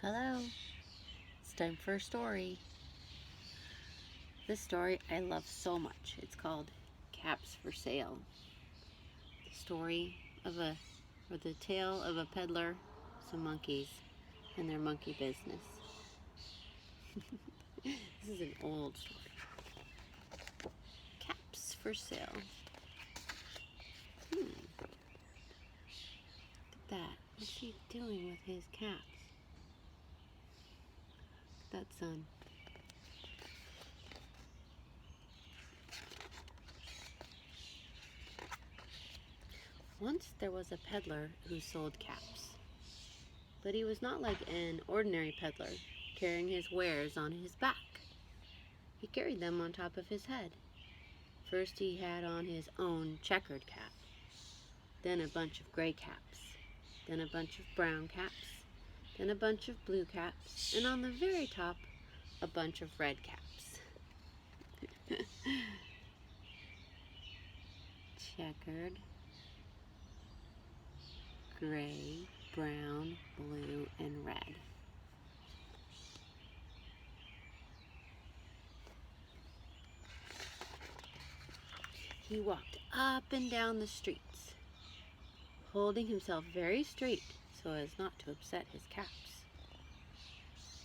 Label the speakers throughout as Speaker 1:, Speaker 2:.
Speaker 1: Hello, it's time for a story. This story I love so much. It's called Caps for Sale. The story of the tale of a peddler, some monkeys, and their monkey business. This is an old story. Caps for sale. Look at that. What's he doing with his caps? Look at that sun. Once there was a peddler who sold caps, but he was not like an ordinary peddler, carrying his wares on his back. He carried them on top of his head. First he had on his own checkered cap, then a bunch of gray caps, then a bunch of brown caps, then a bunch of blue caps, and on the very top, a bunch of red caps. Checkered, gray, brown, blue, and red. He walked up and down the streets, holding himself very straight so as not to upset his caps.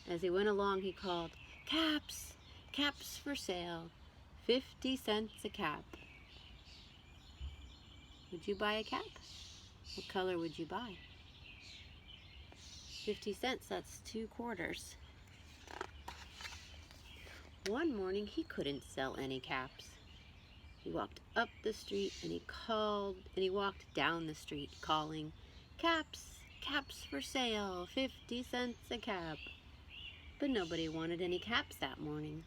Speaker 1: As he went along, he called, "Caps! Caps for sale! 50 cents a cap." Would you buy a cap? What color would you buy? 50 cents, that's 2 quarters. One morning, he couldn't sell any caps. He walked up the street and he walked down the street calling, "Caps, caps for sale, 50 cents a cap." But nobody wanted any caps that morning.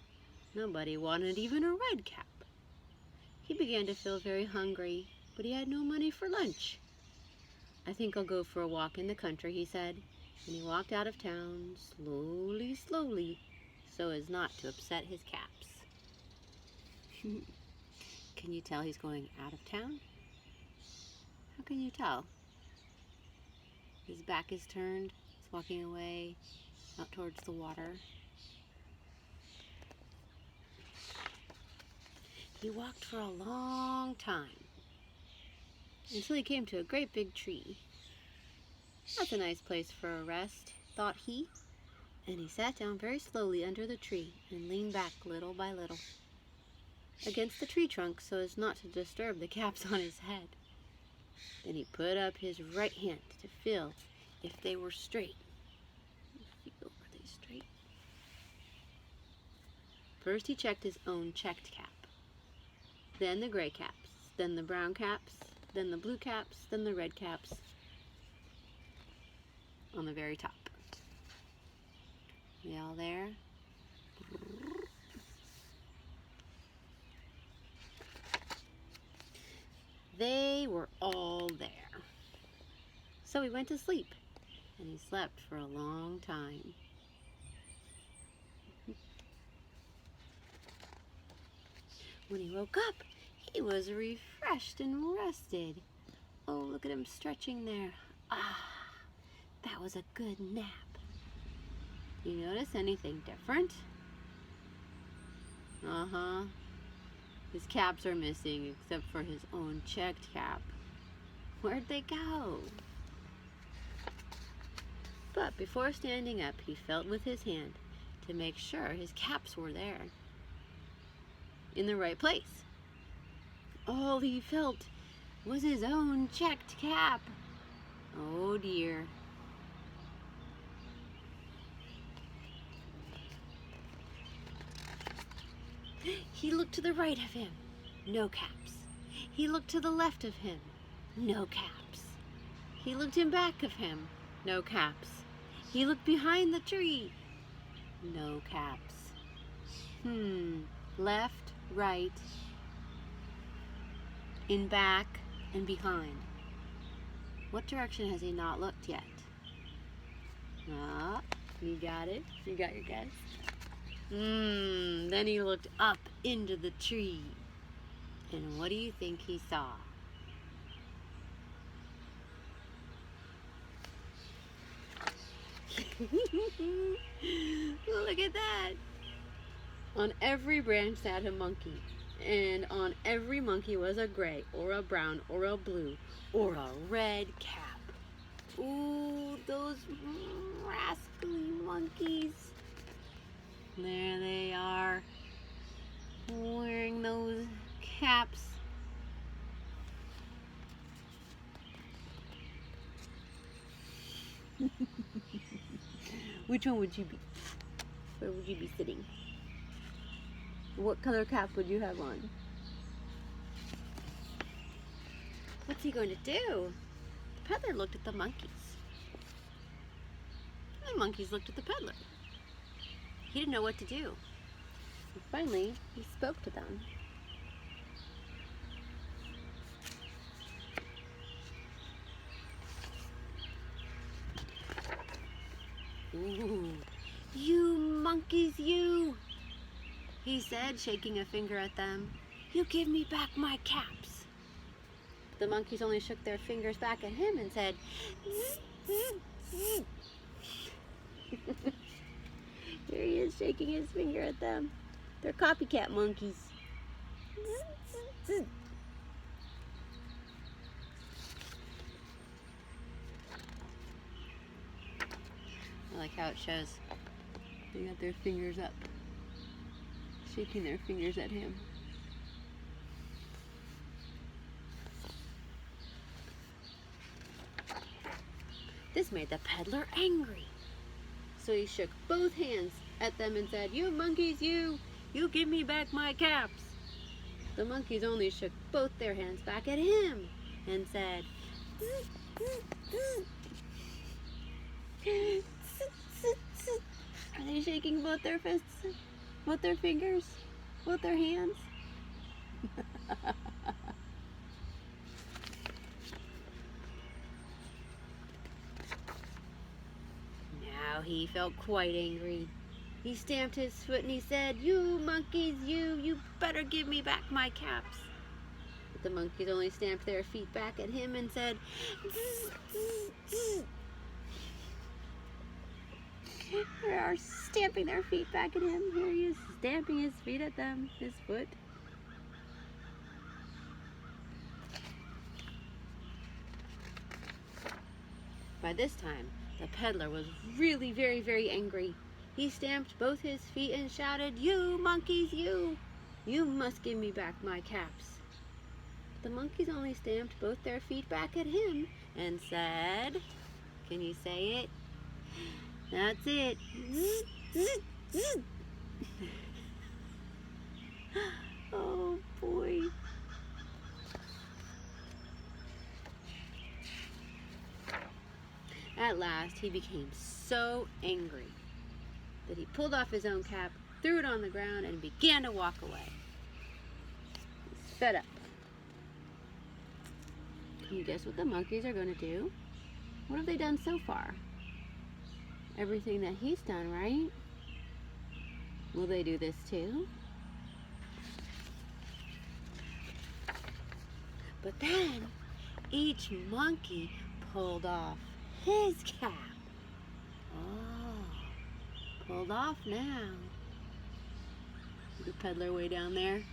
Speaker 1: Nobody wanted even a red cap. He began to feel very hungry, but he had no money for lunch. "I think I'll go for a walk in the country," he said, and he walked out of town slowly, slowly, so as not to upset his caps. Can you tell he's going out of town? How can you tell? His back is turned. He's walking away out towards the water. He walked for a long time until he came to a great big tree. "That's a nice place for a rest," thought he, and he sat down very slowly under the tree and leaned back little by little against the tree trunk so as not to disturb the caps on his head. Then he put up his right hand to feel if they were straight. Were they straight? First he checked his own checked cap, then the gray caps, then the brown caps, then the blue caps, then the red caps on the very top. They all there? They were all there. So he went to sleep, and he slept for a long time. When he woke up, he was refreshed and rested. Oh, look at him stretching there. That was a good nap. You notice anything different? His caps are missing except for his own checked cap. Where'd they go? But before standing up, he felt with his hand to make sure his caps were there, in the right place. All he felt was his own checked cap. Oh dear. He looked to the right of him, no caps. He looked to the left of him, no caps. He looked in back of him, no caps. He looked behind the tree, no caps. Left, right, in back, and behind. What direction has he not looked yet? You got it? You got your guess? Then he looked up into the tree. And what do you think he saw? Look at that. On every branch sat a monkey, and on every monkey was a gray, or a brown, or a blue, or a red cap. Ooh, those rascally monkeys. There they are, wearing those caps. Which one would you be? Where would you be sitting? What color cap would you have on? What's he going to do? The peddler looked at the monkeys. And the monkeys looked at the peddler. He didn't know what to do. And finally, he spoke to them. Ooh, you monkeys, you! He said, shaking a finger at them. You give me back my caps. The monkeys only shook their fingers back at him and said, zzz, zzz, zzz. Here he is shaking his finger at them. They're copycat monkeys. Zzz, zzz, zzz. I like how it shows. They got their fingers up, shaking their fingers at him. This made the peddler angry. So he shook both hands at them and said, you monkeys, you give me back my caps. The monkeys only shook both their hands back at him and said, zzz, zzz, zzz. Are they shaking both their fists, both their fingers, both their hands? Now he felt quite angry. He stamped his foot and he said, you monkeys, you better give me back my caps. But the monkeys only stamped their feet back at him and said, zzz, zzz, zzz. They are stamping their feet back at him. Here he is stamping his feet at them, his foot. By this time, the peddler was really very, very angry. He stamped both his feet and shouted, you monkeys, you must give me back my caps. The monkeys only stamped both their feet back at him and said, can you say it? That's it. Zzz, zzz, zzz. Oh boy. At last, he became so angry that he pulled off his own cap, threw it on the ground, and began to walk away. He's fed up. Can you guess what the monkeys are going to do? What have they done so far? Everything that he's done, right? Will they do this too? But then each monkey pulled off his cap. Oh, pulled off now. The peddler way down there.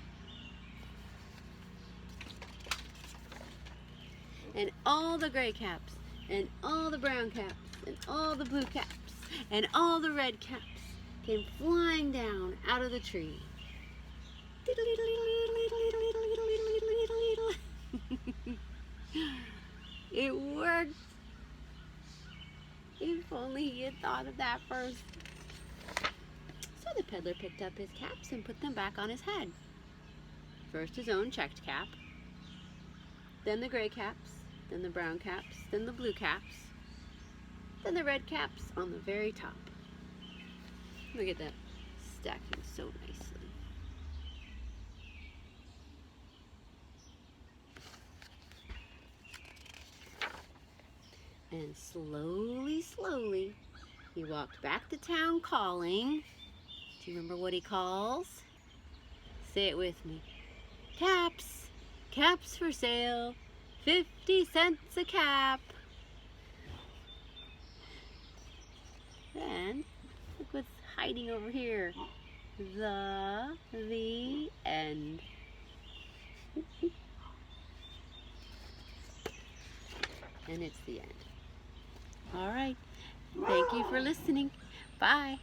Speaker 1: And all the gray caps, and all the brown caps, and all the blue caps, and all the red caps came flying down out of the tree. It worked. If only he had thought of that first. So the peddler picked up his caps and put them back on his head. First his own checked cap, then the gray caps, then the brown caps, then the blue caps, then the red caps on the very top. Look at that, stacking so nicely. And slowly, slowly, he walked back to town calling. Do you remember what he calls? Say it with me. Caps, caps for sale, 50 cents a cap. hiding over here. The end. And it's the end. All right. Thank you for listening. Bye.